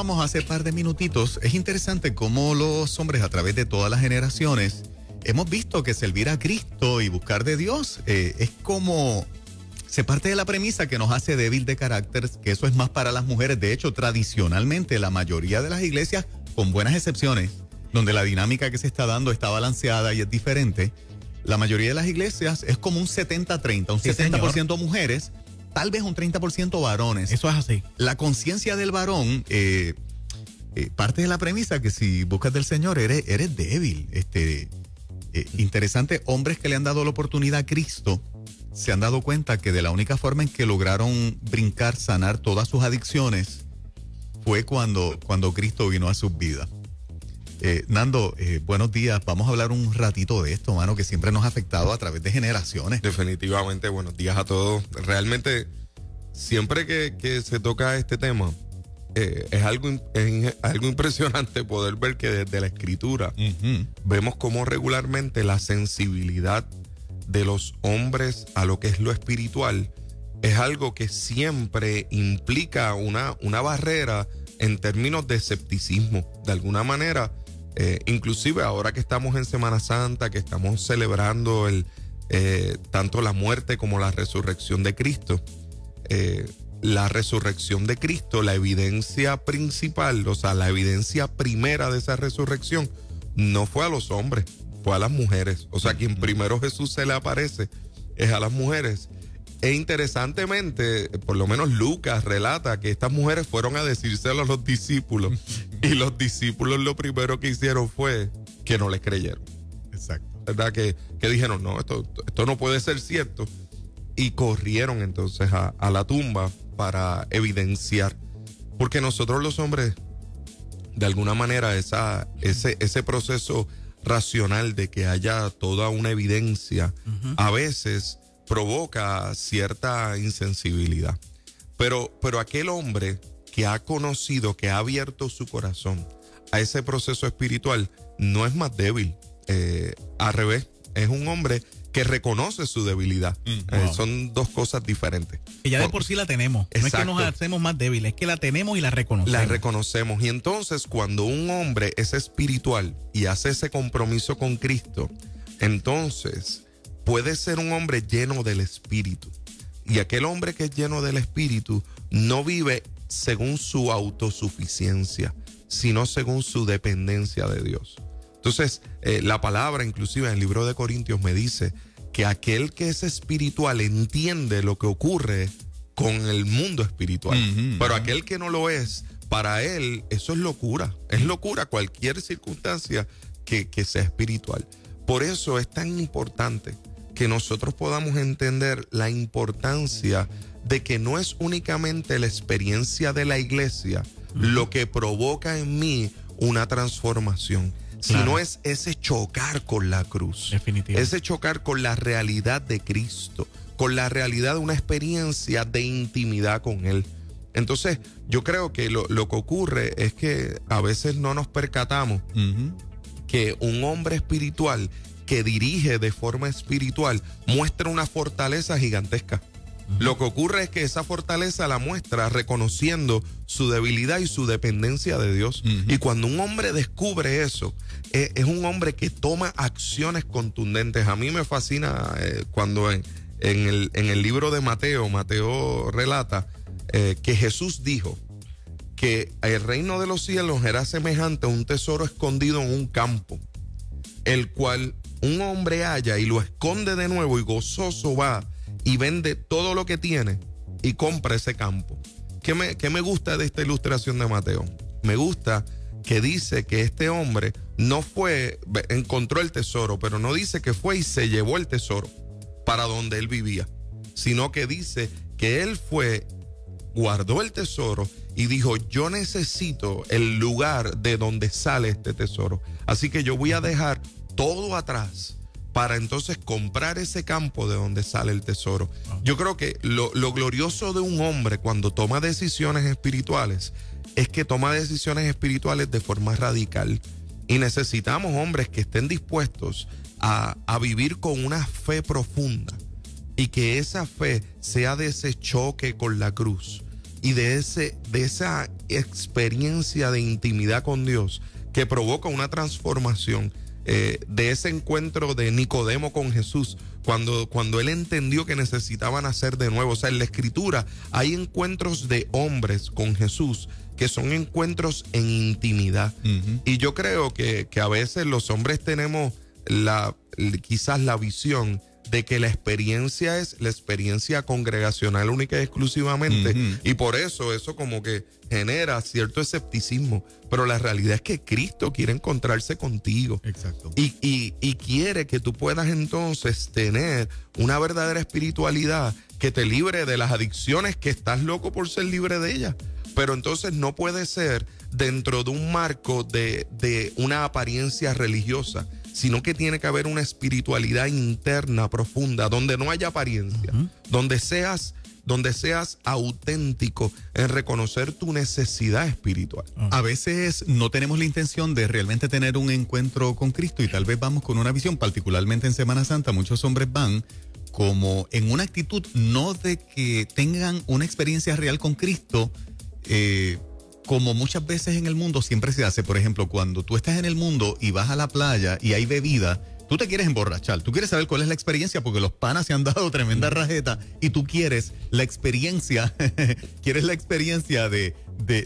Vamos hace par de minutitos. Es interesante cómo los hombres a través de todas las generaciones hemos visto que servir a Cristo y buscar de Dios es como... Se parte de la premisa que nos hace débil de carácter, que eso es más para las mujeres. De hecho, tradicionalmente, la mayoría de las iglesias, con buenas excepciones, donde la dinámica que se está dando está balanceada y es diferente, la mayoría de las iglesias es como un 70-30, un sí, 70% señor. Mujeres, tal vez un 30% varones. Eso es así. La conciencia del varón parte de la premisa que si buscas del Señor eres débil. Interesante, hombres que le han dado la oportunidad a Cristo se han dado cuenta que de la única forma en que lograron brincar, sanar todas sus adicciones fue cuando Cristo vino a sus vidas. Nando, buenos días. Vamos a hablar un ratito de esto, mano, que siempre nos ha afectado a través de generaciones. Definitivamente, buenos días a todos. Realmente, siempre que se toca este tema, es algo impresionante poder ver que desde la escritura vemos cómo regularmente la sensibilidad de los hombres a lo que es lo espiritual es algo que siempre implica una barrera en términos de escepticismo. De alguna manera, inclusive ahora que estamos en Semana Santa, que estamos celebrando tanto la muerte como la resurrección de Cristo, la resurrección de Cristo, la evidencia principal, o sea, la evidencia primera de esa resurrección no fue a los hombres, fue a las mujeres. O sea, quien primero Jesús se le aparece es a las mujeres. E interesantemente, por lo menos Lucas relata que estas mujeres fueron a decírselo a los discípulos y los discípulos lo primero que hicieron fue que no les creyeron. Exacto. ¿Verdad? Que dijeron, no, esto no puede ser cierto. Y corrieron entonces a la tumba para evidenciar. Porque nosotros los hombres, de alguna manera, ese proceso racional de que haya toda una evidencia, a veces provoca cierta insensibilidad. Pero aquel hombre que ha conocido, que ha abierto su corazón a ese proceso espiritual, no es más débil. Al revés, es un hombre que reconoce su debilidad. Wow. Son dos cosas diferentes. Que ya de por sí la tenemos. Exacto. No es que nos hacemos más débiles, es que la tenemos y la reconocemos. La reconocemos. Y entonces, cuando un hombre es espiritual y hace ese compromiso con Cristo, entonces puede ser un hombre lleno del Espíritu. Y aquel hombre que es lleno del Espíritu no vive según su autosuficiencia, sino según su dependencia de Dios. Entonces, la palabra, inclusive en el libro de Corintios, me dice que aquel que es espiritual entiende lo que ocurre con el mundo espiritual. Pero aquel que no lo es, para él, eso es locura. Es locura cualquier circunstancia que sea espiritual. Por eso es tan importante que nosotros podamos entender la importancia de que no es únicamente la experiencia de la iglesia lo que provoca en mí una transformación. Claro. Sino es ese chocar con la cruz. Definitivamente. Ese chocar con la realidad de Cristo, con la realidad de una experiencia de intimidad con Él. Entonces, yo creo que lo que ocurre es que a veces no nos percatamos que un hombre espiritual que dirige de forma espiritual muestra una fortaleza gigantesca. Lo que ocurre es que esa fortaleza la muestra reconociendo su debilidad y su dependencia de Dios. Y cuando un hombre descubre eso, es un hombre que toma acciones contundentes. A mí me fascina cuando en el libro de Mateo relata que Jesús dijo que el reino de los cielos era semejante a un tesoro escondido en un campo, el cual un hombre halla y lo esconde de nuevo y gozoso va y vende todo lo que tiene y compra ese campo. ¿Qué me gusta de esta ilustración de Mateo? Me gusta que dice que este hombre no fue, encontró el tesoro, pero no dice que fue y se llevó el tesoro para donde él vivía, sino que dice que él fue, guardó el tesoro y dijo, yo necesito el lugar de donde sale este tesoro. Así que yo voy a dejar todo atrás para entonces comprar ese campo de donde sale el tesoro. Yo creo que lo glorioso de un hombre cuando toma decisiones espirituales es que toma decisiones espirituales de forma radical. Y necesitamos hombres que estén dispuestos a vivir con una fe profunda y que esa fe sea de ese choque con la cruz y de esa experiencia de intimidad con Dios que provoca una transformación. De ese encuentro de Nicodemo con Jesús, cuando él entendió que necesitaban nacer de nuevo. O sea, en la Escritura hay encuentros de hombres con Jesús que son encuentros en intimidad. Y yo creo que a veces los hombres tenemos quizás la visión de que la experiencia es la experiencia congregacional única y exclusivamente, y por eso como que genera cierto escepticismo, pero la realidad es que Cristo quiere encontrarse contigo. Exacto. Y quiere que tú puedas entonces tener una verdadera espiritualidad que te libre de las adicciones que estás loco por ser libre de ellas. Pero entonces no puede ser dentro de un marco de una apariencia religiosa, sino que tiene que haber una espiritualidad interna profunda, donde no haya apariencia, donde seas auténtico en reconocer tu necesidad espiritual. A veces no tenemos la intención de realmente tener un encuentro con Cristo y tal vez vamos con una visión, particularmente en Semana Santa, muchos hombres van como en una actitud no de que tengan una experiencia real con Cristo, como muchas veces en el mundo siempre se hace. Por ejemplo, cuando tú estás en el mundo y vas a la playa y hay bebida, tú te quieres emborrachar, tú quieres saber cuál es la experiencia porque los panas se han dado tremenda rajeta y tú quieres la experiencia, quieres la experiencia de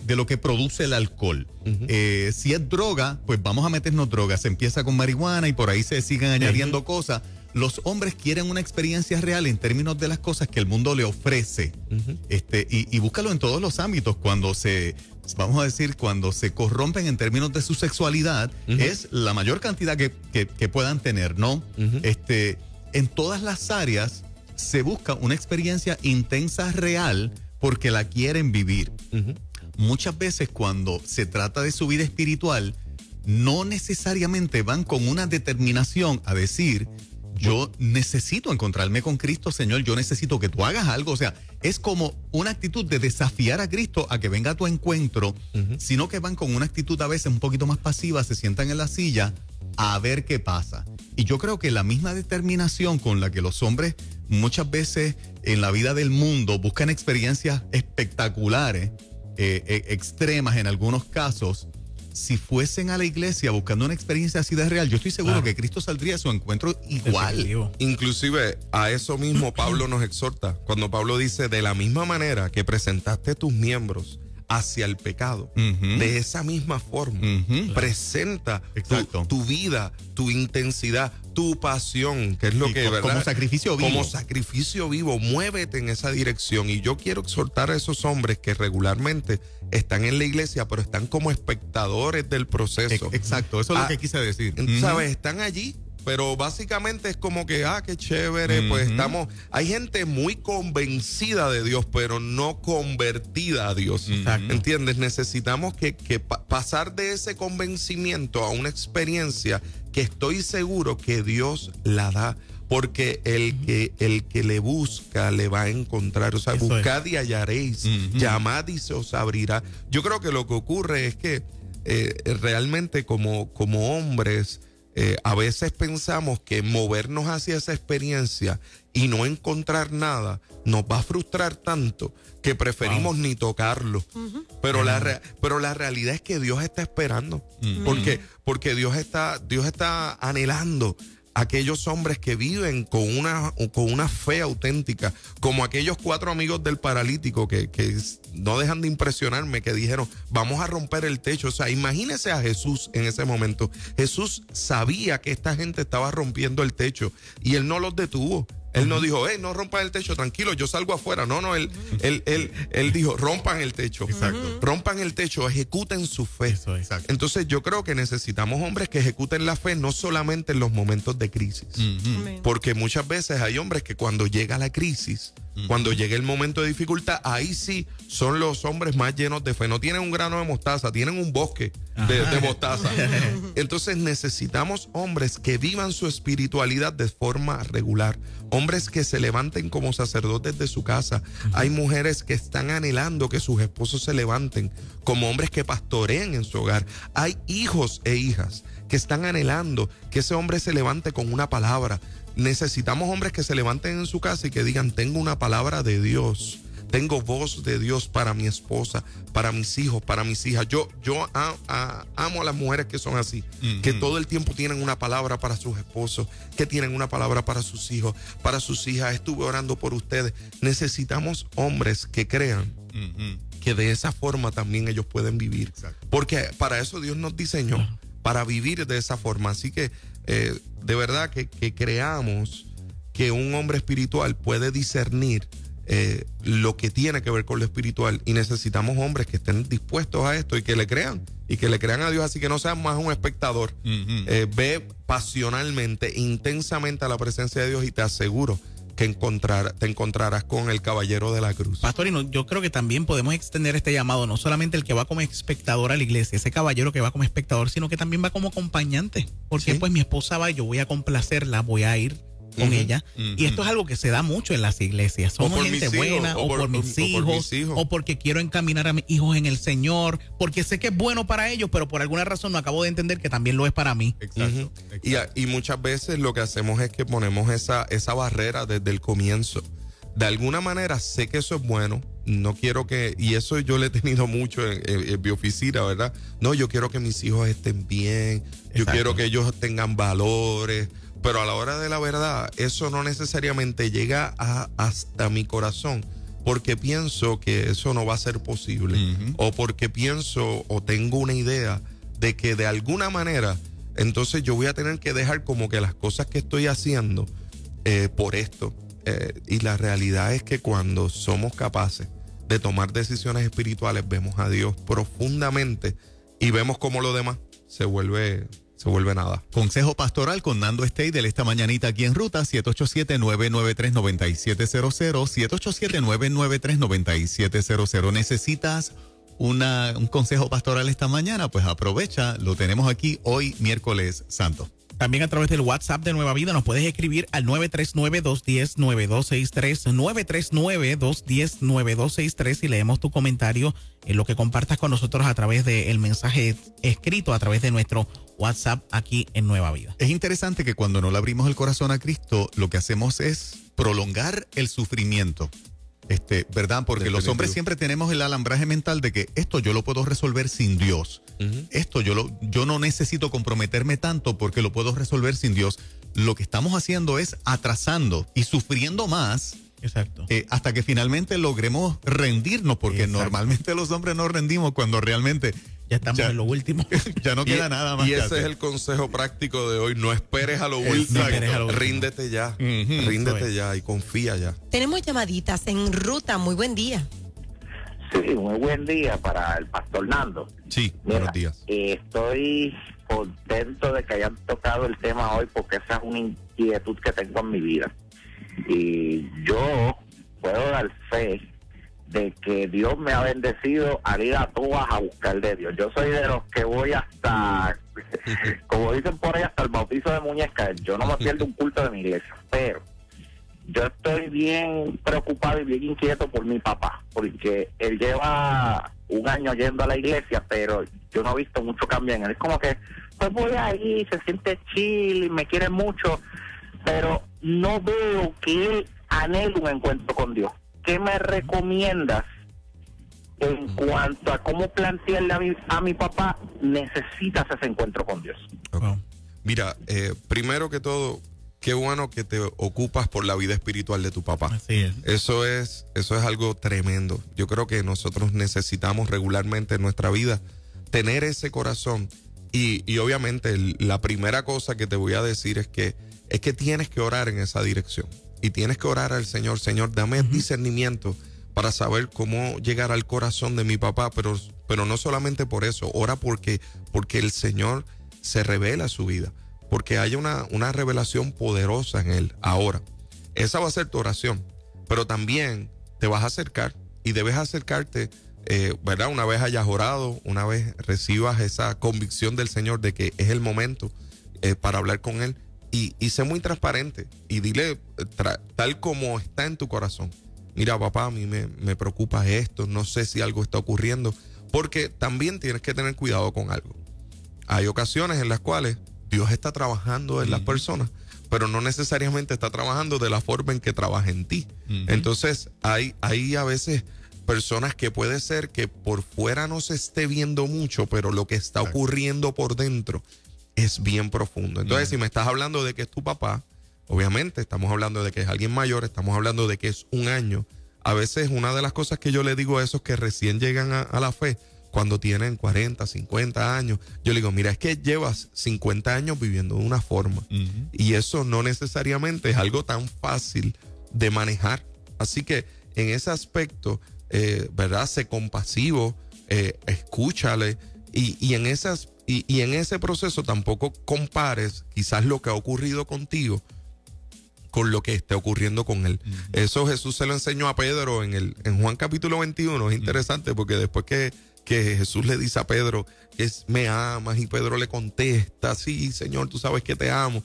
lo que produce el alcohol. Si es droga, pues vamos a meternos drogas. Se empieza con marihuana y por ahí se siguen añadiendo cosas. Los hombres quieren una experiencia real en términos de las cosas que el mundo le ofrece. Y búscalo en todos los ámbitos. Cuando vamos a decir, cuando se corrompen en términos de su sexualidad, es la mayor cantidad que puedan tener, ¿no? En todas las áreas se busca una experiencia intensa, real, porque la quieren vivir. Muchas veces cuando se trata de su vida espiritual, no necesariamente van con una determinación a decir: yo necesito encontrarme con Cristo, Señor, yo necesito que tú hagas algo. O sea, es como una actitud de desafiar a Cristo a que venga a tu encuentro, sino que van con una actitud a veces un poquito más pasiva, se sientan en la silla a ver qué pasa. Y yo creo que la misma determinación con la que los hombres muchas veces en la vida del mundo buscan experiencias espectaculares, extremas en algunos casos, si fuesen a la iglesia buscando una experiencia así de real, yo estoy seguro que Cristo saldría a su encuentro igual. Inclusive a eso mismo Pablo nos exhorta, cuando Pablo dice: de la misma manera que presentaste tus miembros hacia el pecado, de esa misma forma, presenta tu vida, tu intensidad, tu pasión, que es lo que, ¿verdad? Como sacrificio vivo. Como sacrificio vivo, muévete en esa dirección. Y yo quiero exhortar a esos hombres que regularmente están en la iglesia, pero están como espectadores del proceso. Exacto, eso es lo que quise decir. ¿Sabes? Están allí, pero básicamente es como que, qué chévere, pues estamos... Hay gente muy convencida de Dios, pero no convertida a Dios. ¿Entiendes? Necesitamos que pasar de ese convencimiento a una experiencia que estoy seguro que Dios la da. Porque el que le busca le va a encontrar. O sea, eso buscad y hallaréis, llamad y se os abrirá. Yo creo que lo que ocurre es que realmente como hombres, a veces pensamos que movernos hacia esa experiencia y no encontrar nada nos va a frustrar tanto que preferimos ni tocarlo. Pero la realidad es que Dios está esperando, porque Dios está anhelando aquellos hombres que viven con una fe auténtica, como aquellos 4 amigos del paralítico que no dejan de impresionarme, que dijeron: vamos a romper el techo. O sea, imagínese a Jesús en ese momento. Jesús sabía que esta gente estaba rompiendo el techo y él no los detuvo. Él no dijo: no rompan el techo, tranquilo, yo salgo afuera. No, él dijo: rompan el techo. Exacto. Rompan el techo, ejecuten su fe. Eso, exacto. Entonces yo creo que necesitamos hombres que ejecuten la fe no solamente en los momentos de crisis. Porque muchas veces hay hombres que cuando llega la crisis, cuando llega el momento de dificultad, ahí sí son los hombres más llenos de fe. No tienen un grano de mostaza, tienen un bosque de mostaza. Entonces necesitamos hombres que vivan su espiritualidad de forma regular. Hombres que se levanten como sacerdotes de su casa. Hay mujeres que están anhelando que sus esposos se levanten como hombres que pastoreen en su hogar. Hay hijos e hijas que están anhelando que ese hombre se levante con una palabra. Necesitamos hombres que se levanten en su casa y que digan: tengo una palabra de Dios Tengo voz de Dios para mi esposa, para mis hijos, para mis hijas. Yo amo a las mujeres que son así, que todo el tiempo tienen una palabra para sus esposos, que tienen una palabra para sus hijos, para sus hijas. Estuve orando por ustedes. Necesitamos hombres que crean que de esa forma también ellos pueden vivir. Exacto. Porque para eso Dios nos diseñó, para vivir de esa forma. Así que de verdad que creamos que un hombre espiritual puede discernir lo que tiene que ver con lo espiritual, y necesitamos hombres que estén dispuestos a esto y que le crean a Dios, así que no sean más un espectador. Ve pasionalmente, intensamente a la presencia de Dios, y te aseguro que te encontrarás con el caballero de la cruz. Pastor, y yo creo que también podemos extender este llamado, no solamente el que va como espectador a la iglesia, ese caballero que va como espectador, sino que también va como acompañante, porque pues mi esposa va y yo voy a complacerla, voy a ir con ella, y esto es algo que se da mucho en las iglesias. Somos gente buena, o por mis hijos, o porque quiero encaminar a mis hijos en el Señor, porque sé que es bueno para ellos, pero por alguna razón no acabo de entender que también lo es para mí. Exacto. Y muchas veces lo que hacemos es que ponemos esa barrera desde el comienzo. De alguna manera sé que eso es bueno, no quiero que, y eso yo lo he tenido mucho en mi oficina, ¿verdad? No, yo quiero que mis hijos estén bien, yo quiero que ellos tengan valores. Pero a la hora de la verdad, eso no necesariamente llega hasta mi corazón, porque pienso que eso no va a ser posible, o porque pienso o tengo una idea de que de alguna manera, entonces yo voy a tener que dejar como que las cosas que estoy haciendo por esto. Y la realidad es que cuando somos capaces de tomar decisiones espirituales, vemos a Dios profundamente y vemos cómo lo demás se vuelve nada. Consejo pastoral con Nando Steidel esta mañanita aquí en Ruta, 787-993-9700, 787-993-9700. ¿Necesitas un consejo pastoral esta mañana? Pues aprovecha, lo tenemos aquí hoy, miércoles santo. También a través del WhatsApp de Nueva Vida nos puedes escribir al 939-210-9263, 939-210-9263, y leemos tu comentario en lo que compartas con nosotros a través del mensaje escrito, a través de nuestro WhatsApp aquí en Nueva Vida. Es interesante que cuando no le abrimos el corazón a Cristo, lo que hacemos es prolongar el sufrimiento. ¿Verdad? Porque los hombres siempre tenemos el alambraje mental de que esto yo lo puedo resolver sin Dios. Esto yo no necesito comprometerme tanto porque lo puedo resolver sin Dios. Lo que estamos haciendo es atrasando y sufriendo más. Exacto. Hasta que finalmente logremos rendirnos, porque normalmente los hombres no rendimos cuando realmente ya estamos en lo último. Ya no queda nada más. Y ese es el consejo práctico de hoy. No esperes a lo último. Ríndete ya. Ríndete ya y confía ya. Tenemos llamaditas en Ruta. Muy buen día. Sí, muy buen día para el pastor Nando. Sí, buenos días. Estoy contento de que hayan tocado el tema hoy, porque esa es una inquietud que tengo en mi vida. Y yo puedo dar fe de que Dios me ha bendecido al ir a todas a buscar de Dios. Yo soy de los que voy hasta, como dicen por ahí, hasta el bautizo de muñecas. Yo no me pierdo un culto de mi iglesia, pero yo estoy bien preocupado y bien inquieto por mi papá, porque él lleva un año yendo a la iglesia, pero yo no he visto mucho cambio en él. Es como que, pues voy ahí, se siente chill, me quiere mucho, pero no veo que él anhele un encuentro con Dios. ¿Qué me recomiendas en cuanto a cómo plantearle a mi papá? Necesitas ese encuentro con Dios. Okay. Mira, primero que todo, qué bueno que te ocupas por la vida espiritual de tu papá. Así es. Eso es algo tremendo. Yo creo que nosotros necesitamos regularmente en nuestra vida tener ese corazón. Y obviamente la primera cosa que te voy a decir es que tienes que orar en esa dirección. Y tienes que orar al Señor. Señor, dame discernimiento para saber cómo llegar al corazón de mi papá. Pero no solamente por eso. Ora porque el Señor se revela su vida. Porque haya una revelación poderosa en él. Ahora, esa va a ser tu oración. Pero también te vas a acercar. Y debes acercarte, ¿verdad? Una vez hayas orado, una vez recibas esa convicción del Señor de que es el momento para hablar con él. Y sé muy transparente y dile tal como está en tu corazón. Mira, papá, a mí me preocupa esto, no sé si algo está ocurriendo, porque también tienes que tener cuidado con algo. Hay ocasiones en las cuales Dios está trabajando en las personas, pero no necesariamente está trabajando de la forma en que trabaja en ti. Entonces, hay a veces personas que puede ser que por fuera no se esté viendo mucho, pero lo que está ocurriendo por dentro es bien profundo. Entonces, si me estás hablando de que es tu papá, obviamente estamos hablando de que es alguien mayor, estamos hablando de que es un año. A veces una de las cosas que yo le digo a esos que recién llegan a la fe, cuando tienen 40, 50 años, yo le digo, mira, es que llevas 50 años viviendo de una forma y eso no necesariamente es algo tan fácil de manejar. Así que en ese aspecto, ¿verdad? Sé compasivo, escúchale y en ese proceso tampoco compares quizás lo que ha ocurrido contigo con lo que esté ocurriendo con él. Eso Jesús se lo enseñó a Pedro en Juan capítulo 21. Es interesante porque después que Jesús le dice a Pedro que me amas y Pedro le contesta, sí, Señor, tú sabes que te amo.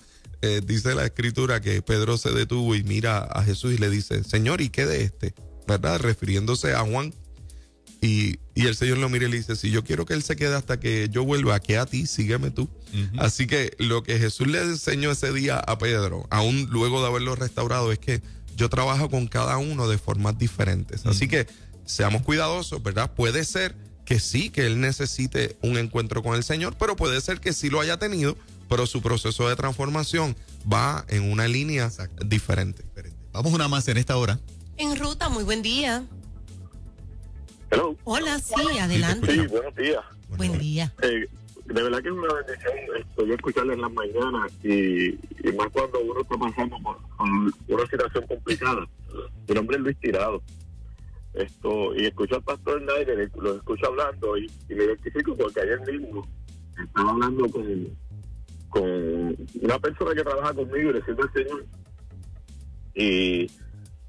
Dice la escritura que Pedro se detuvo y mira a Jesús y le dice, Señor, ¿y qué de este? ¿Verdad? Refiriéndose a Juan. Y el Señor lo mira y le dice, si yo quiero que él se quede hasta que yo vuelva, que a ti, sígueme tú. Así que lo que Jesús le enseñó ese día a Pedro, aún luego de haberlo restaurado, es que yo trabajo con cada uno de formas diferentes. Así que seamos cuidadosos, ¿verdad? Puede ser que sí, que él necesite un encuentro con el Señor, pero puede ser que sí lo haya tenido, pero su proceso de transformación va en una línea diferente. Vamos una más en esta hora. En ruta, muy buen día. Hello. Hola, sí, adelante. Sí, buenos días. Buen día. De verdad que es una bendición yo escucharles en las mañanas y más cuando uno está pasando por una situación complicada. Mi nombre es Luis Tirado. Y escucho al pastor Nader, lo escucho hablando y me identifico porque ayer mismo estaba hablando con una persona que trabaja conmigo y le sirve al Señor y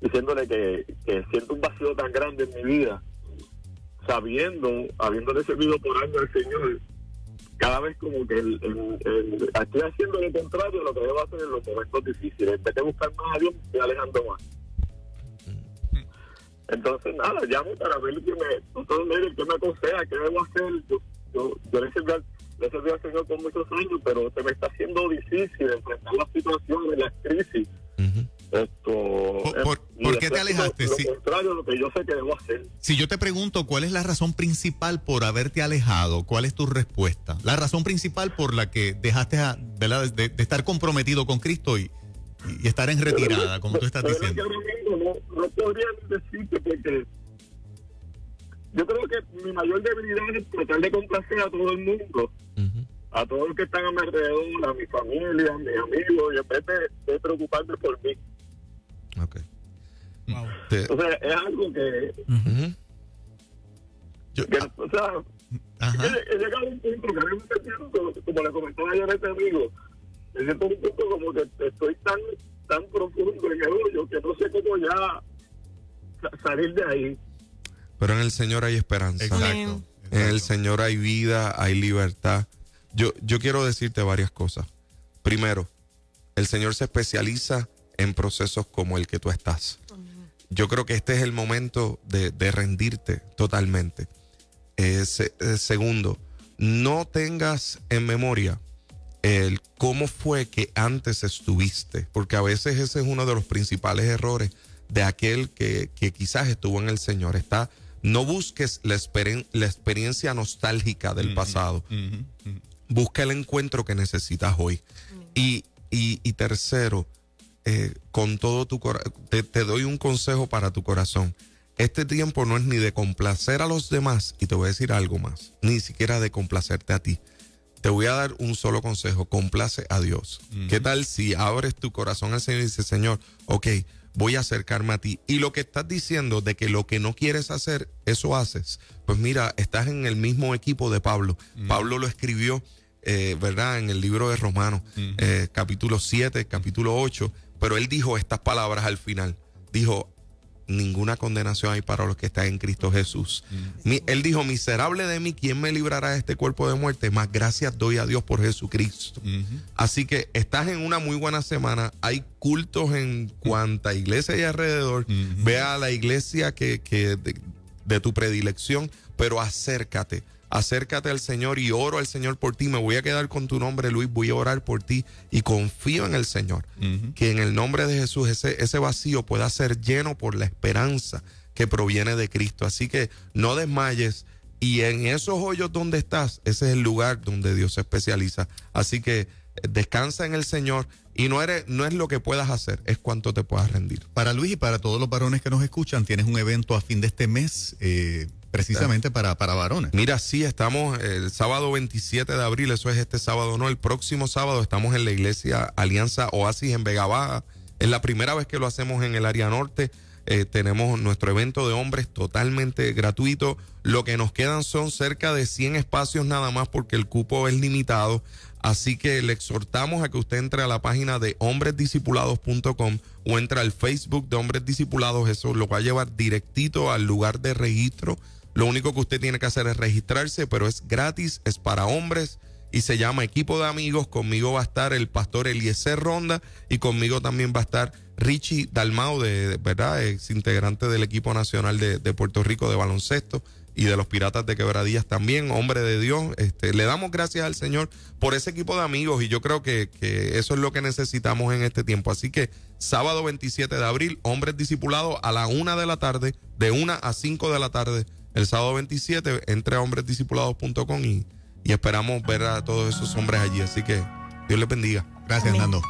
diciéndole que siento un vacío tan grande en mi vida, habiéndole servido por años al Señor, cada vez como que estoy haciendo lo contrario de lo que debo hacer en los momentos difíciles. En vez de buscar más a Dios, me estoy alejando más. Entonces, nada, llamo para ver qué me aconseja, qué debo hacer. Yo le serví al Señor por muchos años, pero se me está haciendo difícil enfrentar las situaciones, las crisis. ¿Por qué te alejaste? Lo contrario de lo que yo sé que debo hacer. Si yo te pregunto cuál es la razón principal por haberte alejado, ¿cuál es tu respuesta? La razón principal por la que dejaste ¿verdad? De estar comprometido con Cristo y estar en retirada, como tú estás diciendo. No podría decirte porque yo creo que mi mayor debilidad es tratar de complacer a todo el mundo, a todos los que están a mi alrededor, a mi familia, a mis amigos, y en vez de preocuparme por mí. Okay. Wow. O sea, es algo que... o sea, he llegado a un punto que a mí me siento, como le comentaba ayer a este amigo, me siento un punto como que estoy tan profundo en el hoyo que no sé cómo ya salir de ahí. Pero en el Señor hay esperanza. Exacto. En el Señor hay vida, hay libertad. Yo quiero decirte varias cosas. Primero, el Señor se especializa en procesos como el que tú estás. Yo creo que este es el momento de rendirte totalmente. Segundo, no tengas en memoria el cómo fue que antes estuviste, porque a veces ese es uno de los principales errores de aquel que quizás estuvo en el Señor. No busques la experiencia nostálgica del pasado. Busca el encuentro que necesitas hoy. Y tercero, con todo tu corazón, te doy un consejo para tu corazón. Este tiempo no es ni de complacer a los demás, y te voy a decir algo más, ni siquiera de complacerte a ti. Te voy a dar un solo consejo: complace a Dios. ¿Qué tal si abres tu corazón al Señor y dices, Señor, ok, voy a acercarme a ti? Y lo que estás diciendo de que lo que no quieres hacer, eso haces. Pues mira, estás en el mismo equipo de Pablo. Pablo lo escribió, ¿verdad? En el libro de Romanos, capítulo 7, capítulo 8. Pero él dijo estas palabras al final. Dijo, ninguna condenación hay para los que están en Cristo Jesús. Él dijo, miserable de mí, ¿quién me librará de este cuerpo de muerte? Más gracias doy a Dios por Jesucristo. Así que estás en una muy buena semana. Hay cultos en cuanta iglesia hay alrededor. Ve a la iglesia de tu predilección, pero acércate acércate al Señor y oro al Señor por ti. Me voy a quedar con tu nombre, Luis, voy a orar por ti y confío en el Señor. Que en el nombre de Jesús ese vacío pueda ser lleno por la esperanza que proviene de Cristo. Así que no desmayes, y en esos hoyos donde estás, ese es el lugar donde Dios se especializa. Así que descansa en el Señor, y no es lo que puedas hacer, es cuánto te puedas rendir. Para Luis y para todos los varones que nos escuchan, tienes un evento a fin de este mes, precisamente para varones. Mira, sí, estamos el sábado 27 de abril, eso es este sábado, no, el próximo sábado estamos en la iglesia Alianza Oasis en Vega Baja. Es la primera vez que lo hacemos en el área norte. Tenemos nuestro evento de hombres totalmente gratuito. Lo que nos quedan son cerca de 100 espacios nada más, porque el cupo es limitado. Así que le exhortamos a que usted entre a la página de hombresdiscipulados.com o entre al Facebook de Hombres Discipulados. Eso lo va a llevar directito al lugar de registro. Lo único que usted tiene que hacer es registrarse, pero es gratis, es para hombres y se llama Equipo de Amigos. Conmigo va a estar el pastor Eliezer Ronda y conmigo también va a estar Richie Dalmau, ¿verdad? Ex integrante del equipo nacional de Puerto Rico de baloncesto y de los Piratas de Quebradillas también, hombre de Dios. Le damos gracias al Señor por ese equipo de amigos, y yo creo que eso es lo que necesitamos en este tiempo. Así que sábado 27 de abril, hombres discipulados a la 1 de la tarde, de 1 a 5 de la tarde, el sábado 27, entre a hombresdiscipulados.com y esperamos ver a todos esos hombres allí. Así que Dios les bendiga. Gracias, Nando.